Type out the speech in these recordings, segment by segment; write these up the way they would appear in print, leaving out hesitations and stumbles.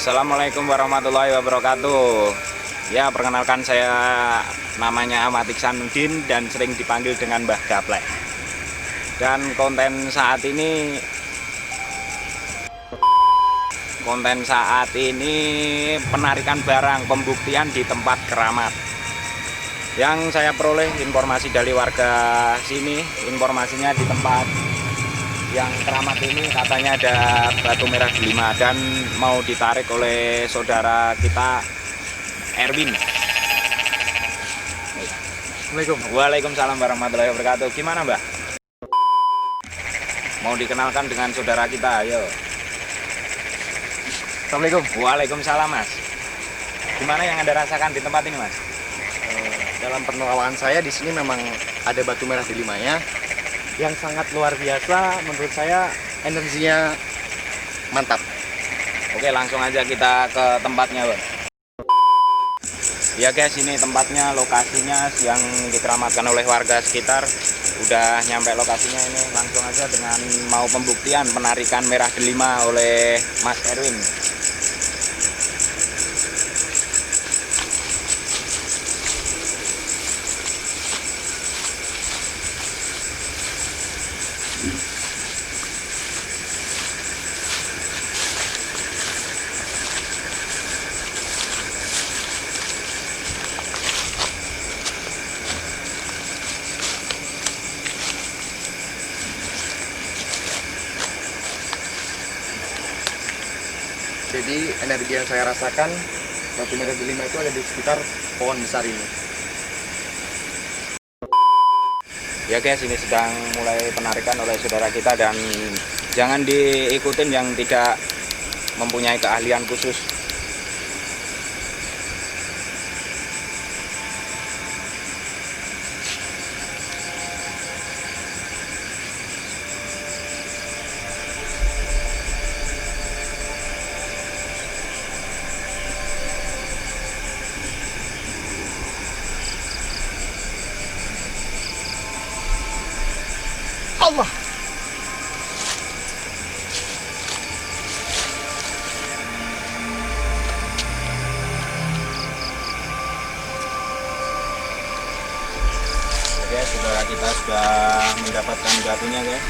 Assalamualaikum warahmatullahi wabarakatuh. Ya, perkenalkan saya namanya Ahmad Iksanuddin dan sering dipanggil dengan Mbah Gaplek. Dan konten saat ini penarikan barang pembuktian di tempat keramat. Yang saya peroleh informasi dari warga sini, informasinya di tempat yang keramat ini katanya ada batu merah delima dan mau ditarik oleh saudara kita Erwin. Assalamualaikum. Waalaikumsalam warahmatullahi wabarakatuh. Gimana, Mbah? Mau dikenalkan dengan saudara kita, ayo. Assalamualaikum. Waalaikumsalam, Mas. Gimana yang Anda rasakan di tempat ini, Mas? Dalam penerawangan saya di sini memang ada batu merah delimanya yang sangat luar biasa. Menurut saya energinya mantap. Oke, langsung aja kita ke tempatnya, Bang. Ya guys, ini tempatnya, lokasinya yang dikeramatkan oleh warga sekitar. Udah nyampe lokasinya ini, langsung aja dengan mau pembuktian penarikan merah delima oleh Mas Erwin. Jadi energi yang saya rasakan batu merah delima itu ada di sekitar pohon besar ini. Ya guys, ini sedang mulai penarikan oleh saudara kita dan jangan diikutin yang tidak mempunyai keahlian khusus. Allah. Oke, saudara kita sudah mendapatkan batunya, guys.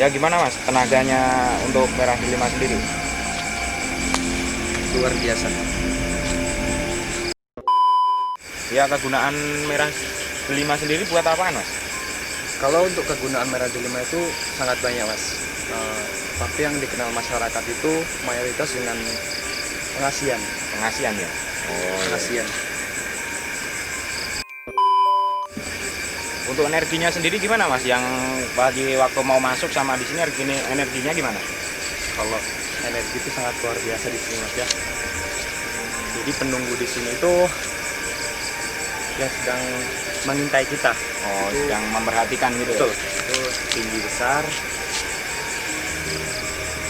Ya gimana, Mas, tenaganya untuk merah delima sendiri? Luar biasa. Ya, kegunaan merah delima sendiri buat apaan, Mas? Kalau untuk kegunaan merah delima itu sangat banyak, Mas. Tapi yang dikenal masyarakat itu mayoritas dengan pengasian. Pengasian ya? Oh, Pengasian. Untuk energinya sendiri gimana, Mas? Yang pagi waktu mau masuk sama di sini energinya gimana? Kalau energi itu sangat luar biasa di sini, Mas, ya. Jadi penunggu di sini itu yang sedang mengintai kita. Oh, sedang memperhatikan gitu. Betul. Ya? Itu tinggi besar.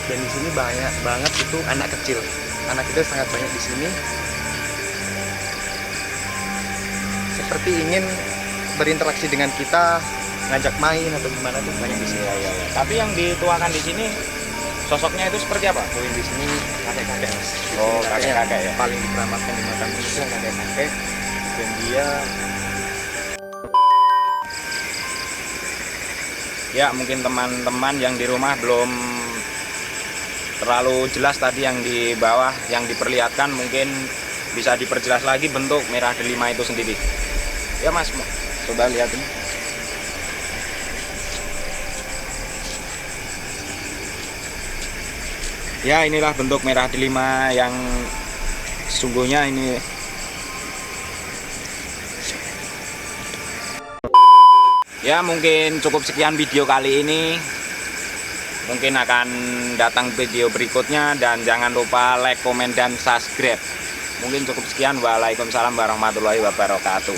Dan di sini banyak banget itu anak kecil. Anak kecil sangat banyak di sini. Seperti ingin berinteraksi dengan kita, ngajak main atau gimana tuh banyak di sini. Ya. Tapi yang dituakan di sini sosoknya itu seperti apa? Poin di sini kakek-kakek, Mas. Oh, kakek-kakek ya. Paling dikeramatkan di makam itu kakek-kakek, dan dia ya mungkin teman-teman yang di rumah belum terlalu jelas tadi yang di bawah yang diperlihatkan, mungkin bisa diperjelas lagi bentuk merah delima itu sendiri. Ya Mas, coba lihat ini. Ya, inilah bentuk merah delima yang sesungguhnya ini. Ya, mungkin cukup sekian video kali ini. Mungkin akan datang video berikutnya dan jangan lupa like, komen, dan subscribe. Mungkin cukup sekian. Waalaikumsalam warahmatullahi wabarakatuh.